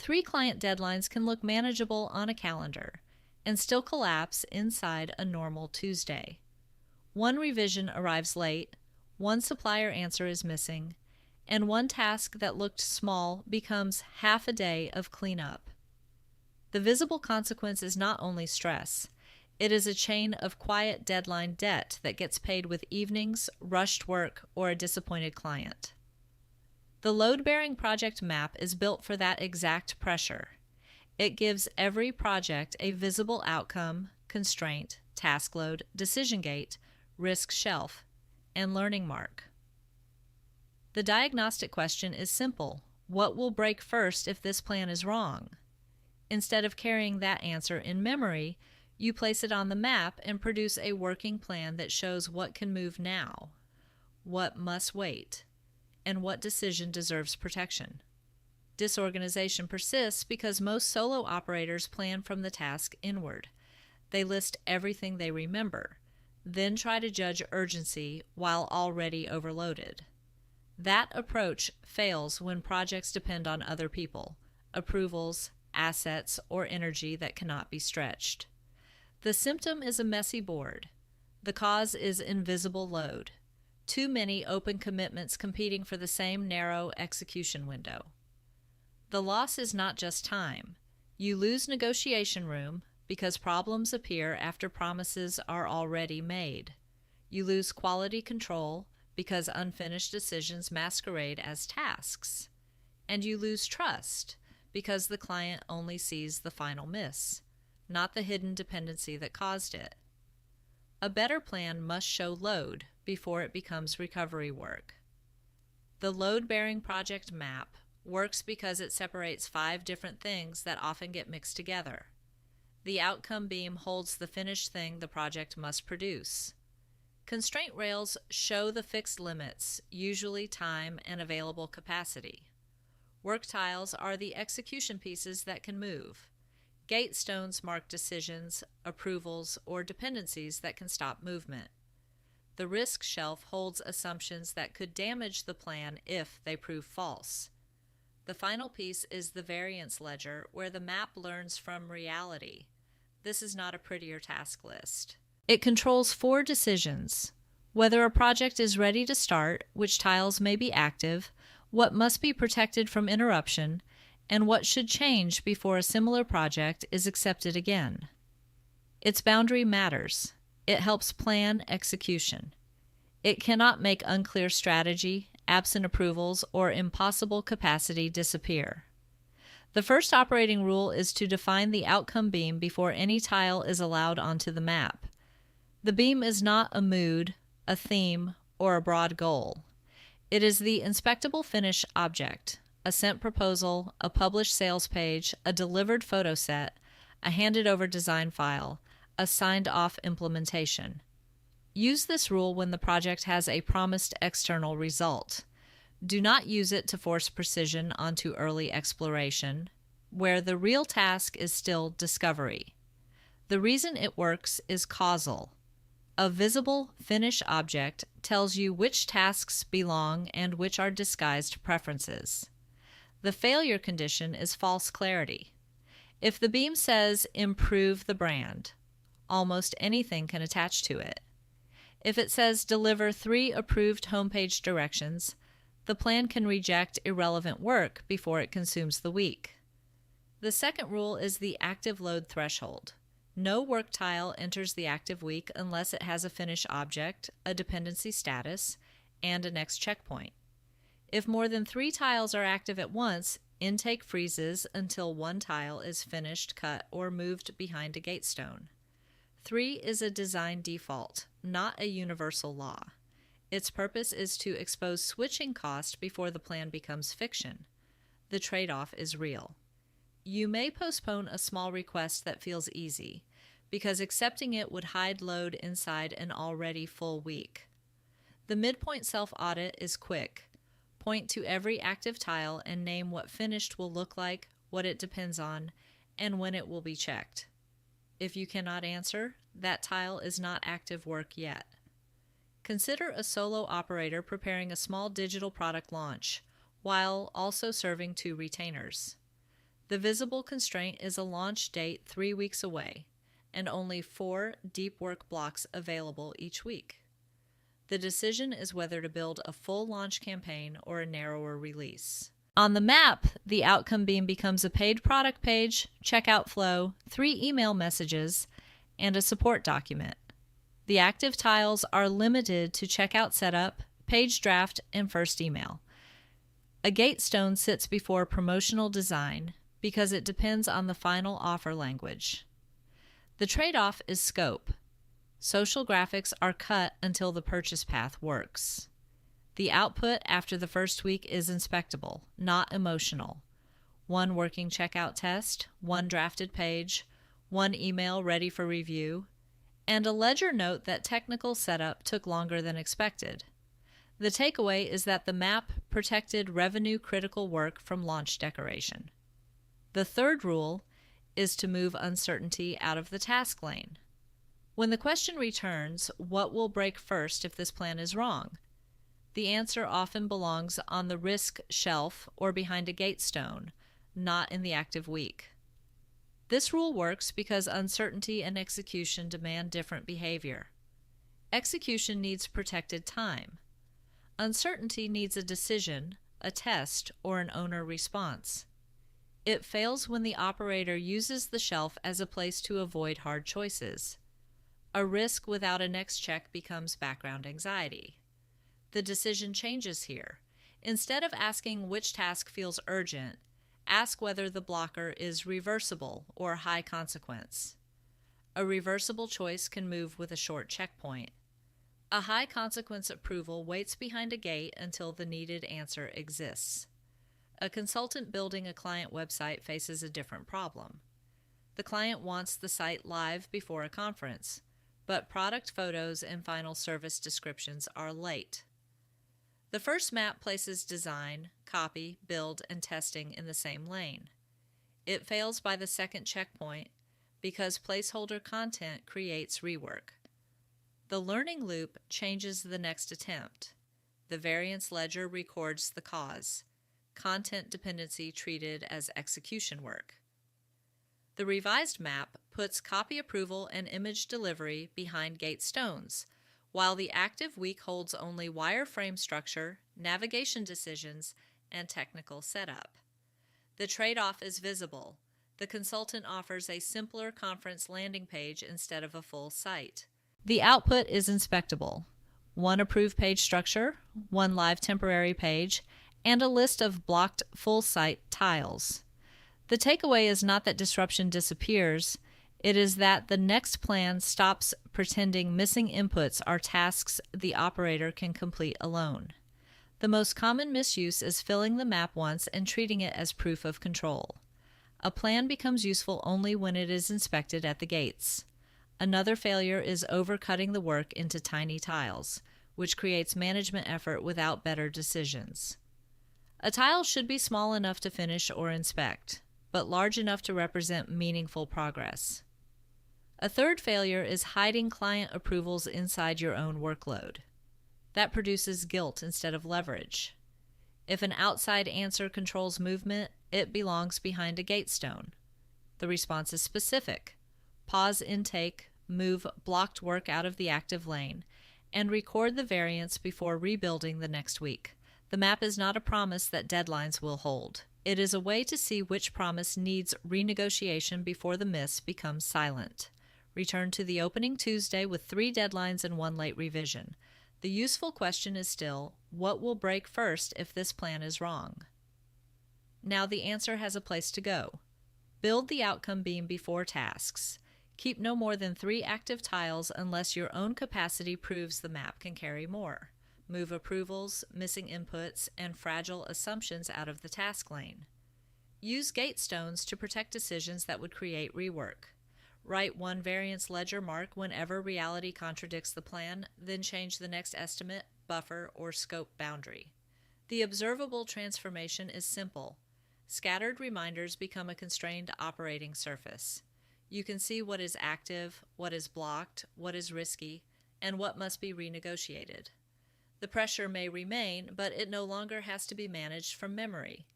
3 client deadlines can look manageable on a calendar and still collapse inside a normal Tuesday. 1 revision arrives late, 1 supplier answer is missing, and 1 task that looked small becomes half a day of cleanup. The visible consequence is not only stress, it is a chain of quiet deadline debt that gets paid with evenings, rushed work, or a disappointed client. The load-bearing project map is built for that exact pressure. It gives every project a visible outcome, constraint, task load, decision gate, risk shelf, and learning mark. The diagnostic question is simple. What will break first if this plan is wrong? Instead of carrying that answer in memory, you place it on the map and produce a working plan that shows what can move now, what must wait, and what decision deserves protection. Disorganization persists because most solo operators plan from the task inward. They list everything they remember, then try to judge urgency while already overloaded. That approach fails when projects depend on other people, approvals, assets, or energy that cannot be stretched. The symptom is a messy board. The cause is invisible load. Too many open commitments competing for the same narrow execution window. The loss is not just time. You lose negotiation room because problems appear after promises are already made. You lose quality control because unfinished decisions masquerade as tasks. And you lose trust because the client only sees the final miss, not the hidden dependency that caused it. A better plan must show load before it becomes recovery work. The load-bearing project map works because it separates 5 different things that often get mixed together. The outcome beam holds the finished thing the project must produce. Constraint rails show the fixed limits, usually time and available capacity. Work tiles are the execution pieces that can move. Gate stones mark decisions, approvals, or dependencies that can stop movement. The risk shelf holds assumptions that could damage the plan if they prove false. The final piece is the variance ledger, where the map learns from reality. This is not a prettier task list. It controls 4 decisions: whether a project is ready to start, which tiles may be active, what must be protected from interruption, and what should change before a similar project is accepted again. Its boundary matters. It helps plan execution. It cannot make unclear strategy, absent approvals, or impossible capacity disappear. The first operating rule is to define the outcome beam before any tile is allowed onto the map. The beam is not a mood, a theme, or a broad goal. It is the inspectable finish object, a sent proposal, a published sales page, a delivered photo set, a handed over design file, a signed off implementation. Use this rule when the project has a promised external result. Do not use it to force precision onto early exploration, where the real task is still discovery. The reason it works is causal. A visible finish object tells you which tasks belong and which are disguised preferences. The failure condition is false clarity. If the beam says improve the brand, almost anything can attach to it. If it says deliver 3 approved homepage directions, the plan can reject irrelevant work before it consumes the week. The second rule is the active load threshold. No work tile enters the active week unless it has a finish object, a dependency status, and a next checkpoint. If more than 3 tiles are active at once, intake freezes until 1 tile is finished, cut, or moved behind a gate stone. 3 is a design default, not a universal law. Its purpose is to expose switching cost before the plan becomes fiction. The trade-off is real. You may postpone a small request that feels easy, because accepting it would hide load inside an already full week. The midpoint self-audit is quick. Point to every active tile and name what finished will look like, what it depends on, and when it will be checked. If you cannot answer, that tile is not active work yet. Consider a solo operator preparing a small digital product launch, while also serving 2 retainers. The visible constraint is a launch date 3 weeks away, and only 4 deep work blocks available each week. The decision is whether to build a full launch campaign or a narrower release. On the map, the outcome beam becomes a paid product page, checkout flow, 3 email messages, and a support document. The active tiles are limited to checkout setup, page draft, and first email. A gate stone sits before promotional design because it depends on the final offer language. The trade-off is scope. Social graphics are cut until the purchase path works. The output after the first week is inspectable, not emotional. 1 working checkout test, 1 drafted page, 1 email ready for review, and a ledger note that technical setup took longer than expected. The takeaway is that the map protected revenue-critical work from launch decoration. The third rule is to move uncertainty out of the task lane. When the question returns, what will break first if this plan is wrong? The answer often belongs on the risk shelf or behind a gate stone, not in the active week. This rule works because uncertainty and execution demand different behavior. Execution needs protected time. Uncertainty needs a decision, a test, or an owner response. It fails when the operator uses the shelf as a place to avoid hard choices. A risk without a next check becomes background anxiety. The decision changes here. Instead of asking which task feels urgent, ask whether the blocker is reversible or high consequence. A reversible choice can move with a short checkpoint. A high consequence approval waits behind a gate until the needed answer exists. A consultant building a client website faces a different problem. The client wants the site live before a conference, but product photos and final service descriptions are late. The first map places design, copy, build, and testing in the same lane. It fails by the second checkpoint because placeholder content creates rework. The learning loop changes the next attempt. The variance ledger records the cause. Content dependency treated as execution work. The revised map puts copy approval and image delivery behind gate stones, while the active week holds only wireframe structure, navigation decisions, and technical setup. The trade-off is visible. The consultant offers a simpler conference landing page instead of a full site. The output is inspectable. 1 approved page structure, 1 live temporary page, and a list of blocked full site tiles. The takeaway is not that disruption disappears, it is that the next plan stops pretending missing inputs are tasks the operator can complete alone. The most common misuse is filling the map once and treating it as proof of control. A plan becomes useful only when it is inspected at the gates. Another failure is overcutting the work into tiny tiles, which creates management effort without better decisions. A tile should be small enough to finish or inspect, but large enough to represent meaningful progress. A third failure is hiding client approvals inside your own workload. That produces guilt instead of leverage. If an outside answer controls movement, it belongs behind a gate stone. The response is specific. Pause intake, move blocked work out of the active lane, and record the variance before rebuilding the next week. The map is not a promise that deadlines will hold. It is a way to see which promise needs renegotiation before the miss becomes silent. Return to the opening Tuesday with 3 deadlines and 1 late revision. The useful question is still, what will break first if this plan is wrong? Now the answer has a place to go. Build the outcome beam before tasks. Keep no more than 3 active tiles unless your own capacity proves the map can carry more. Move approvals, missing inputs, and fragile assumptions out of the task lane. Use gate stones to protect decisions that would create rework. Write 1 variance ledger mark whenever reality contradicts the plan, then change the next estimate, buffer, or scope boundary. The observable transformation is simple. Scattered reminders become a constrained operating surface. You can see what is active, what is blocked, what is risky, and what must be renegotiated. The pressure may remain, but it no longer has to be managed from memory.